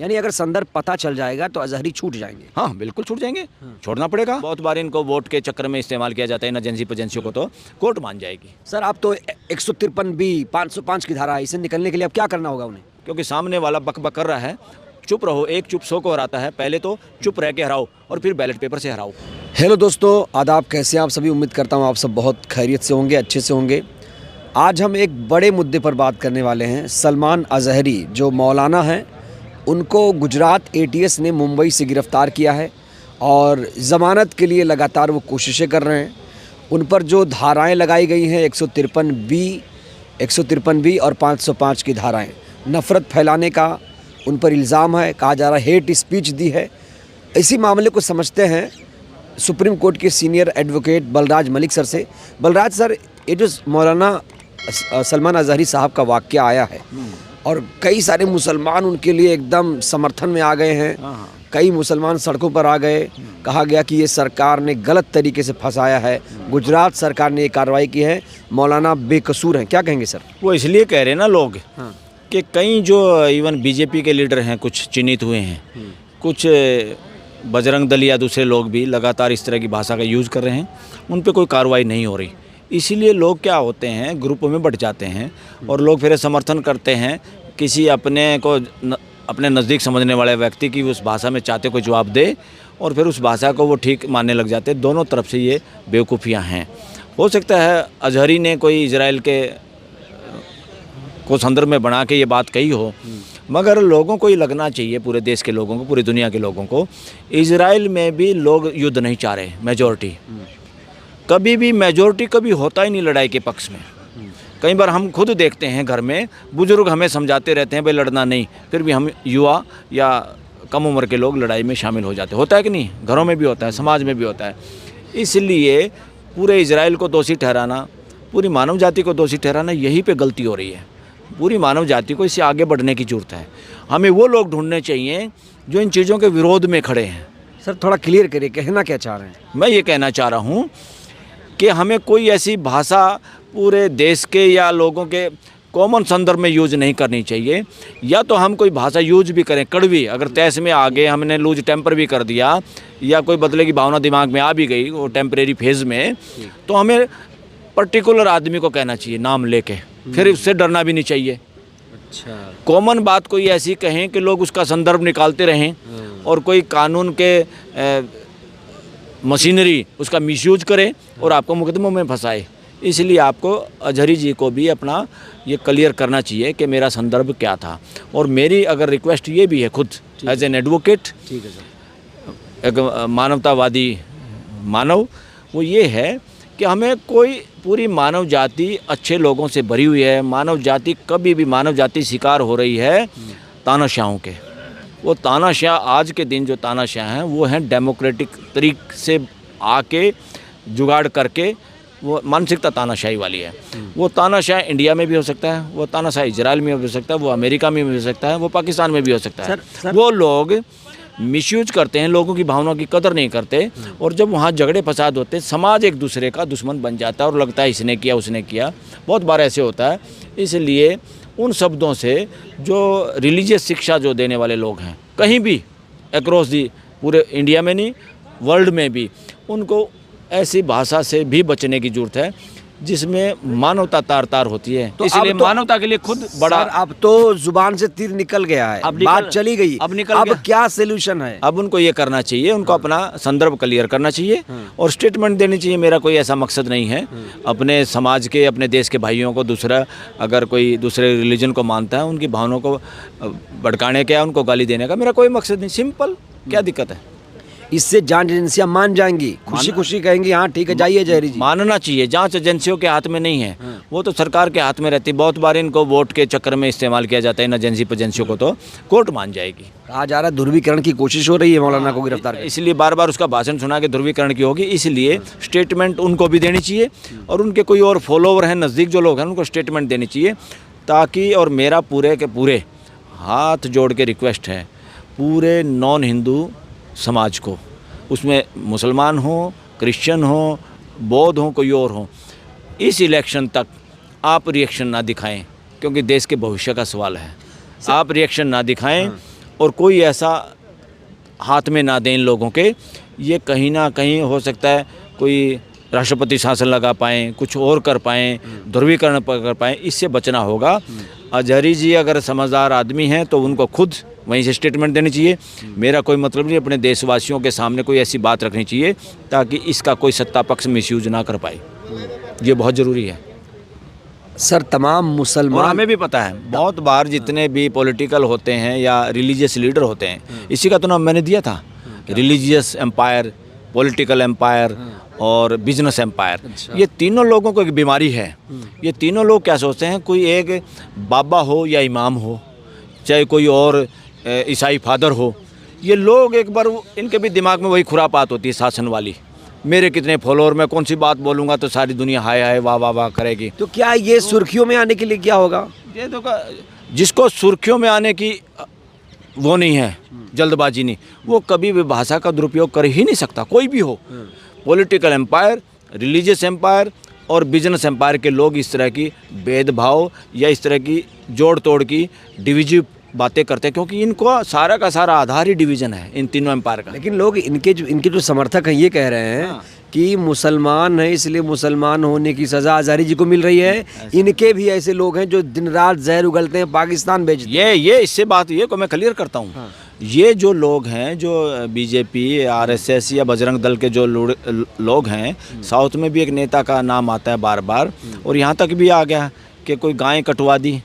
यानी अगर संदर्भ पता चल जाएगा तो अजहरी छूट जाएंगे। हाँ बिल्कुल छूट जाएंगे, छोड़ना पड़ेगा। बहुत बार इनको वोट के चक्कर में इस्तेमाल किया जाता है, इन एजेंसी पेजेंसियों को, तो कोर्ट मान जाएगी। सर आप तो 153B 505 की धारा है, इसे निकलने के लिए अब क्या करना होगा उन्हें? क्योंकि सामने वाला बक बक कर रहा है, चुप रहो, एक चुप 100 को हराता है। पहले तो चुप रह के हराओ और फिर बैलेट पेपर से हराओ। हेलो दोस्तों, आदाब, कैसे हैं आप सभी? उम्मीद करता हूं आप सब बहुत खैरियत से होंगे, अच्छे से होंगे। आज हम एक बड़े मुद्दे पर बात करने वाले हैं। सलमान अजहरी जो मौलाना हैं, उनको गुजरात ATS ने मुंबई से गिरफ़्तार किया है और ज़मानत के लिए लगातार वो कोशिशें कर रहे हैं। उन पर जो धाराएं लगाई गई हैं 153B और 505 की धाराएं, नफ़रत फैलाने का उन पर इल्ज़ाम है। कहा जा रहा है हेट स्पीच दी है। इसी मामले को समझते हैं सुप्रीम कोर्ट के senior advocate Balraj Malik sir से। बलराज सर, ये जो मौलाना सलमान अजहरी साहब का वाक़या आया है और कई सारे मुसलमान उनके लिए एकदम समर्थन में आ गए हैं। कई मुसलमान सड़कों पर आ गए। कहा गया कि ये सरकार ने गलत तरीके से फंसाया है, गुजरात सरकार ने ये कार्रवाई की है, मौलाना बेकसूर हैं। क्या कहेंगे सर? वो इसलिए कह रहे हैं ना लोग कि कई जो इवन BJP के लीडर हैं, कुछ चिन्हित हुए हैं, कुछ बजरंग दल या दूसरे लोग भी लगातार इस तरह की भाषा का यूज़ कर रहे हैं, उन पे कोई कार्रवाई नहीं हो रही। इसीलिए लोग क्या होते हैं, ग्रुप में बट जाते हैं और लोग फिर समर्थन करते हैं किसी अपने नज़दीक समझने वाले व्यक्ति की उस भाषा में चाहते कोई जवाब दे और फिर उस भाषा को वो ठीक मानने लग जाते हैं। दोनों तरफ से ये बेवकूफ़ियाँ हैं। हो सकता है अजहरी ने कोई इजराइल को संदर्भ में बना के ये बात कही हो, मगर लोगों को ये लगना चाहिए, पूरे देश के लोगों को, पूरी दुनिया के लोगों को, इजराइल में भी लोग युद्ध नहीं चाह रहे। मेजॉरिटी कभी भी मेजॉरिटी कभी होता ही नहीं लड़ाई के पक्ष में। कई बार हम खुद देखते हैं, घर में बुजुर्ग हमें समझाते रहते हैं भाई लड़ना नहीं, फिर भी हम युवा या कम उम्र के लोग लड़ाई में शामिल हो जाते हैं। होता है कि नहीं? घरों में भी होता है, समाज में भी होता है। इसलिए पूरे इजराइल को दोषी ठहराना, पूरी मानव जाति को दोषी ठहराना, यहीं पे गलती हो रही है। पूरी मानव जाति को इससे आगे बढ़ने की ज़रूरत है। हमें वो लोग ढूंढने चाहिए जो इन चीज़ों के विरोध में खड़े हैं। सर थोड़ा क्लियर करिए, कहना क्या चाह रहे हैं? मैं ये कहना चाह रहा हूँ कि हमें कोई ऐसी भाषा पूरे देश के या लोगों के कॉमन संदर्भ में यूज नहीं करनी चाहिए। या तो हम कोई भाषा यूज भी करें कड़वी, अगर तैस में आ गए, हमने लूज टेम्पर भी कर दिया या कोई बदले की भावना दिमाग में आ भी गई वो टेम्परेरी फेज़ में, तो हमें पर्टिकुलर आदमी को कहना चाहिए नाम लेके, फिर उससे डरना भी नहीं चाहिए। अच्छा, कॉमन बात कोई ऐसी कहें कि लोग उसका संदर्भ निकालते रहें और कोई कानून के मशीनरी उसका मिसयूज करे और आपको मुकदमों में फंसाए। इसलिए आपको अजहरी जी को भी अपना ये क्लियर करना चाहिए कि मेरा संदर्भ क्या था। और मेरी अगर रिक्वेस्ट ये भी है खुद एज एन एडवोकेट, ठीक है सर, एक मानवतावादी मानव, वो ये है कि हमें कोई पूरी मानव जाति अच्छे लोगों से भरी हुई है। मानव जाति कभी भी मानव जाति शिकार हो रही है तानाशाहों के। वो तानाशाह आज के दिन जो तानाशाह हैं वो हैं डेमोक्रेटिक तरीके से आके जुगाड़ करके, वो मानसिकता तानाशाही वाली है। वो तानाशाह इंडिया में भी हो सकता है, वो तानाशाह इजराइल में भी हो सकता है, वो अमेरिका में भी हो सकता है, वो पाकिस्तान में भी हो सकता है। सर, वो लोग मिसयूज करते हैं, लोगों की भावनाओं की कदर नहीं करते और जब वहाँ झगड़े फसाद होते हैं, समाज एक दूसरे का दुश्मन बन जाता है और लगता है इसने किया उसने किया। बहुत बार ऐसे होता है। इसलिए उन शब्दों से जो रिलीजियस शिक्षा जो देने वाले लोग हैं कहीं भी अक्रॉस दी, पूरे इंडिया में नहीं वर्ल्ड में भी, उनको ऐसी भाषा से भी बचने की ज़रूरत है जिसमें मानवता तार तार होती है। तो इसलिए मानवता के लिए खुद बड़ा, अब तो जुबान से तीर निकल गया है, बात चली गई, अब क्या सलूशन है? अब उनको ये करना चाहिए, उनको अपना संदर्भ क्लियर करना चाहिए और स्टेटमेंट देनी चाहिए। मेरा कोई ऐसा मकसद नहीं है अपने समाज के, अपने देश के भाइयों को, दूसरा अगर कोई दूसरे रिलीजन को मानता है उनकी भावनाओं को भड़काने का, उनको गाली देने का मेरा कोई मकसद नहीं। सिंपल, क्या दिक्कत है? इससे जांच एजेंसियां मान जाएंगी, खुशी खुशी कहेंगी हाँ ठीक है जाइए जहरी जी। मानना चाहिए। जांच एजेंसियों के हाथ में नहीं है, वो तो सरकार के हाथ में रहती है। बहुत बार इनको वोट के चक्कर में इस्तेमाल किया जाता है इन एजेंसी पेजेंसियों को, तो कोर्ट मान जाएगी। कहा जा रहा है ध्रुवीकरण की कोशिश हो रही है मौलाना को गिरफ्तार करने। इसलिए बार बार उसका भाषण सुना के ध्रुवीकरण की होगी। इसलिए स्टेटमेंट उनको भी देनी चाहिए और उनके कोई और फॉलोवर हैं, नज़दीक जो लोग हैं, उनको स्टेटमेंट देनी चाहिए ताकि, और मेरा पूरे के पूरे हाथ जोड़ के रिक्वेस्ट है पूरे नॉन हिंदू समाज को, उसमें मुसलमान हो, क्रिश्चियन हो, बौद्ध हो, कोई और हो, इस इलेक्शन तक आप रिएक्शन ना दिखाएं क्योंकि देश के भविष्य का सवाल है। आप रिएक्शन ना दिखाएं और कोई ऐसा हाथ में ना दें इन लोगों के। ये कहीं ना कहीं हो सकता है कोई राष्ट्रपति शासन लगा पाएँ, कुछ और कर पाएँ, ध्रुवीकरण कर पाएँ, इससे बचना होगा। अजहरी जी अगर समझदार आदमी हैं तो उनको खुद वहीं से स्टेटमेंट देनी चाहिए। मेरा कोई मतलब नहीं, अपने देशवासियों के सामने कोई ऐसी बात रखनी चाहिए ताकि इसका कोई सत्ता पक्ष मिसयूज ना कर पाए। ये बहुत ज़रूरी है सर। तमाम और मुसलमान, हमें भी पता है बहुत बार जितने भी पॉलिटिकल होते हैं या रिलीजियस लीडर होते हैं, इसी का तो नाम मैंने दिया था, रिलीजियस एम्पायर, पॉलिटिकल एम्पायर और बिजनेस एम्पायर। ये तीनों लोगों को एक बीमारी है। ये तीनों लोग क्या सोचते हैं, कोई एक बाबा हो या इमाम हो, चाहे कोई और ईसाई फादर हो, ये लोग एक बार इनके भी दिमाग में वही खुरापात होती है शासन वाली। मेरे कितने फॉलोअर, मैं कौन सी बात बोलूँगा तो सारी दुनिया हाय हाय वाह वाह वाह करेगी। तो क्या ये सुर्खियों में आने के लिए क्या होगा? ये तो जिसको सुर्खियों में आने की वो नहीं है, जल्दबाजी नहीं, वो कभी भी भाषा का दुरुपयोग कर ही नहीं सकता, कोई भी हो। पॉलिटिकल एम्पायर, रिलीजियस एम्पायर और बिजनेस एम्पायर के लोग इस तरह की भेदभाव या इस तरह की जोड़ तोड़ की डिविजिव बातें करते हैं, क्योंकि इनको सारा का सारा आधार ही डिवीजन है इन तीनों एम्पायर का। लेकिन लोग इनके जो समर्थक हैं ये कह रहे हैं कि मुसलमान है इसलिए मुसलमान होने की सज़ा अज़हरी जी को मिल रही है। इनके भी ऐसे लोग हैं जो दिन रात जहर उगलते हैं, पाकिस्तान भेजते हैं। ये इससे बात ये को मैं क्लियर करता हूँ। ये जो लोग हैं, जो बीजेपी, आरएसएस या बजरंग दल के जो लोग हैं, साउथ में भी एक नेता का नाम आता है बार बार, और यहाँ तक भी आ गया कि कोई गाय कटवा दी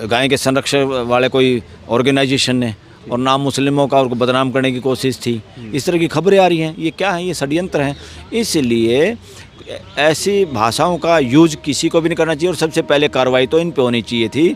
गाय के संरक्षण वाले कोई ऑर्गेनाइजेशन ने, और नाम मुस्लिमों का उनको बदनाम करने की कोशिश थी। इस तरह की खबरें आ रही हैं। ये क्या है? ये षड्यंत्र हैं। इसलिए ऐसी भाषाओं का यूज किसी को भी नहीं करना चाहिए, और सबसे पहले कार्रवाई तो इन पे होनी चाहिए थी।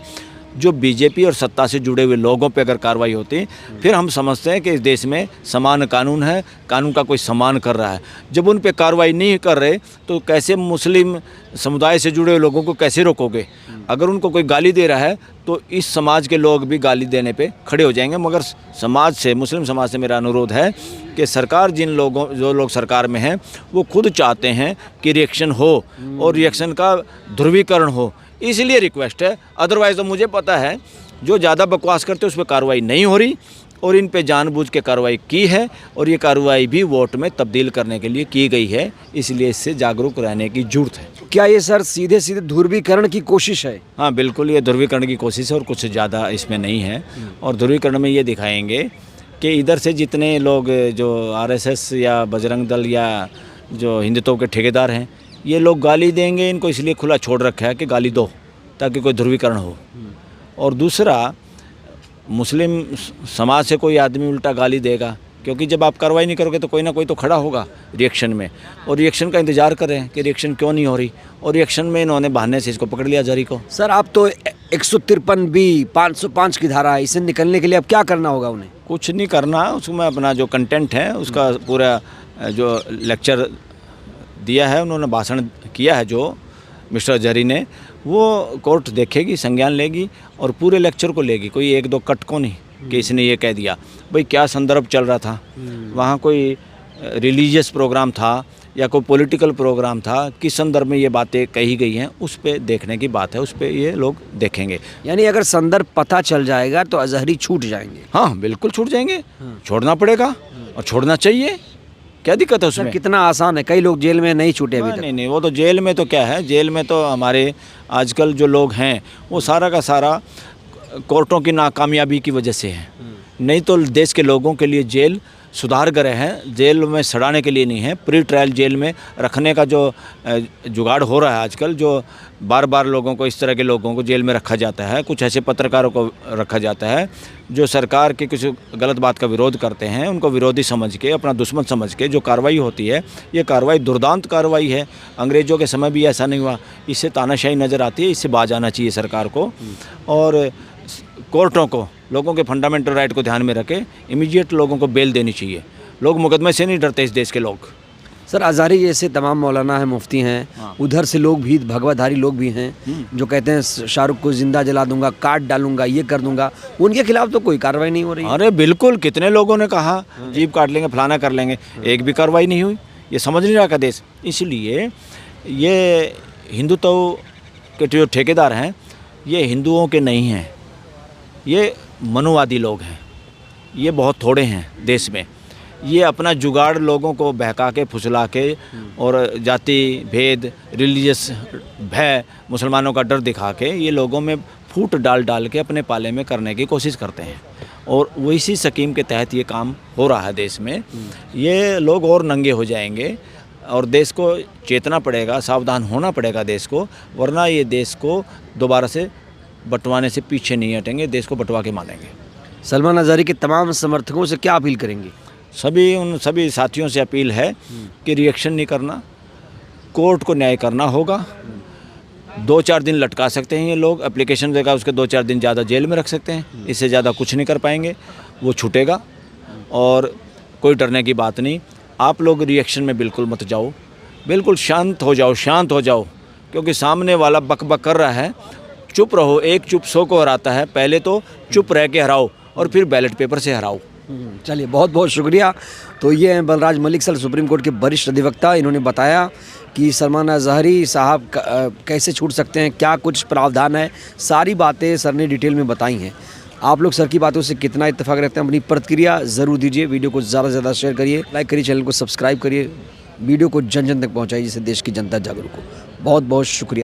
जो बीजेपी और सत्ता से जुड़े हुए लोगों पे अगर कार्रवाई होती, फिर हम समझते हैं कि इस देश में समान कानून है, कानून का कोई सम्मान कर रहा है। जब उन पे कार्रवाई नहीं कर रहे तो कैसे मुस्लिम समुदाय से जुड़े हुए लोगों को कैसे रोकोगे? अगर उनको कोई गाली दे रहा है तो इस समाज के लोग भी गाली देने पे खड़े हो जाएंगे। मगर समाज से, मुस्लिम समाज से मेरा अनुरोध है कि सरकार, जो लोग सरकार में हैं, वो खुद चाहते हैं कि रिएक्शन हो और रिएक्शन का ध्रुवीकरण हो, इसलिए रिक्वेस्ट है। अदरवाइज़ तो मुझे पता है जो ज़्यादा बकवास करते हैं उस पर कार्रवाई नहीं हो रही, और इन पे जानबूझ के कार्रवाई की है, और ये कार्रवाई भी वोट में तब्दील करने के लिए की गई है। इसलिए इससे जागरूक रहने की जरूरत है। क्या ये सर सीधे सीधे ध्रुवीकरण की कोशिश है? हाँ बिल्कुल, ये ध्रुवीकरण की कोशिश है और कुछ ज़्यादा इसमें नहीं है। और ध्रुवीकरण में ये दिखाएंगे कि इधर से जितने लोग जो आरएसएस या बजरंग दल या जो हिंदुत्व के ठेकेदार हैं, ये लोग गाली देंगे, इनको इसलिए खुला छोड़ रखा है कि गाली दो ताकि कोई ध्रुवीकरण हो। और दूसरा, मुस्लिम समाज से कोई आदमी उल्टा गाली देगा, क्योंकि जब आप कार्रवाई नहीं करोगे तो कोई ना कोई तो खड़ा होगा रिएक्शन में, और रिएक्शन का इंतजार कर रहे हैं कि रिएक्शन क्यों नहीं हो रही, और रिएक्शन में इन्होंने बहाने से इसको पकड़ लिया अज़हरी को। सर आप तो 153B 505 की धारा है, इससे निकलने के लिए अब क्या करना होगा उन्हें? कुछ नहीं करना, उसमें अपना जो कंटेंट है उसका पूरा जो लेक्चर दिया है, उन्होंने भाषण किया है जो मिस्टर अज़हरी ने, वो कोर्ट देखेगी, संज्ञान लेगी और पूरे लेक्चर को लेगी, कोई एक दो कट को नहीं कि इसने ये कह दिया। भाई क्या संदर्भ चल रहा था वहाँ, कोई रिलीजियस प्रोग्राम था या कोई पॉलिटिकल प्रोग्राम था, किस संदर्भ में ये बातें कही गई हैं, उस पे देखने की बात है, उस पे ये लोग देखेंगे। यानी अगर संदर्भ पता चल जाएगा तो अज़हरी छूट जाएंगे? हाँ बिल्कुल छूट जाएंगे, छोड़ना पड़ेगा और छोड़ना चाहिए। क्या दिक्कत है उसमें? कितना आसान है, कई लोग जेल में नहीं छूटे अभी तक। नहीं, वो तो जेल में तो क्या है, जेल में तो हमारे आजकल जो लोग हैं वो सारा का सारा कोर्टों की नाकामयाबी की वजह से है। नहीं तो देश के लोगों के लिए जेल सुधार गृह हैं, जेल में सड़ाने के लिए नहीं है। प्री ट्रायल जेल में रखने का जो जुगाड़ हो रहा है आजकल, जो बार बार लोगों को, इस तरह के लोगों को जेल में रखा जाता है, कुछ ऐसे पत्रकारों को रखा जाता है जो सरकार के किसी गलत बात का विरोध करते हैं, उनको विरोधी समझ के, अपना दुश्मन समझ के जो कार्रवाई होती है, ये कार्रवाई दुर्दांत कार्रवाई है। अंग्रेज़ों के समय भी ऐसा नहीं हुआ। इससे तानाशाही नज़र आती है, इससे बाज आना चाहिए सरकार को, और कोर्टों को लोगों के फंडामेंटल राइट को ध्यान में रखे इमीडिएट लोगों को बेल देनी चाहिए। लोग मुकदमे से नहीं डरते इस देश के लोग। सर अज़हरी जैसे तमाम मौलाना हैं, मुफ्ती हैं, उधर से लोग भी, भगवाधारी लोग भी हैं जो कहते हैं शाहरुख को जिंदा जला दूंगा, काट डालूंगा, ये कर दूंगा, उनके खिलाफ तो कोई कार्रवाई नहीं हो रही। अरे बिल्कुल, कितने लोगों ने कहा जीप काट लेंगे, फलाना कर लेंगे, एक भी कार्रवाई नहीं हुई। ये समझ नहीं रहा का देश। इसलिए ये हिंदुत्व के जो ठेकेदार हैं ये हिंदुओं के नहीं हैं, ये मनुवादी लोग हैं, ये बहुत थोड़े हैं देश में। ये अपना जुगाड़ लोगों को बहका के फुसला के और जाति भेद रिलीजियस भय मुसलमानों का डर दिखा के ये लोगों में फूट डाल डाल के अपने पाले में करने की कोशिश करते हैं। और वैसी स्कीम के तहत ये काम हो रहा है देश में। ये लोग और नंगे हो जाएंगे और देश को चेतना पड़ेगा, सावधान होना पड़ेगा देश को, वरना ये देश को दोबारा से बंटवाने से पीछे नहीं हटेंगे, देश को बंटवा के मानेंगे। सलमान अज़हरी के तमाम समर्थकों से क्या अपील करेंगे? उन सभी साथियों से अपील है कि रिएक्शन नहीं करना, कोर्ट को न्याय करना होगा। 2-4 दिन लटका सकते हैं ये लोग, एप्लीकेशन देगा उसके 2-4 दिन ज़्यादा जेल में रख सकते हैं, इससे ज़्यादा कुछ नहीं कर पाएंगे, वो छूटेगा। और कोई डरने की बात नहीं, आप लोग रिएक्शन में बिल्कुल मत जाओ, बिल्कुल शांत हो जाओ, क्योंकि सामने वाला बक बक कर रहा है। चुप रहो, एक चुप 100 को हराता है। पहले तो चुप रह के हराओ और फिर बैलेट पेपर से हराओ। चलिए, बहुत बहुत शुक्रिया। तो ये हैं Balraj Malik sir, supreme court के वरिष्ठ अधिवक्ता। इन्होंने बताया कि सलमान अज़हरी साहब कैसे छूट सकते हैं, क्या कुछ प्रावधान है, सारी बातें सर ने डिटेल में बताई हैं। आप लोग सर की बातों से कितना इत्तेफाक रखते हैं, अपनी प्रतिक्रिया ज़रूर दीजिए। वीडियो को ज़्यादा से ज़्यादा शेयर करिए, लाइक करिए, चैनल को सब्सक्राइब करिए, वीडियो को जन जन तक पहुँचाइए जिससे देश की जनता जागरूक हो। बहुत बहुत शुक्रिया।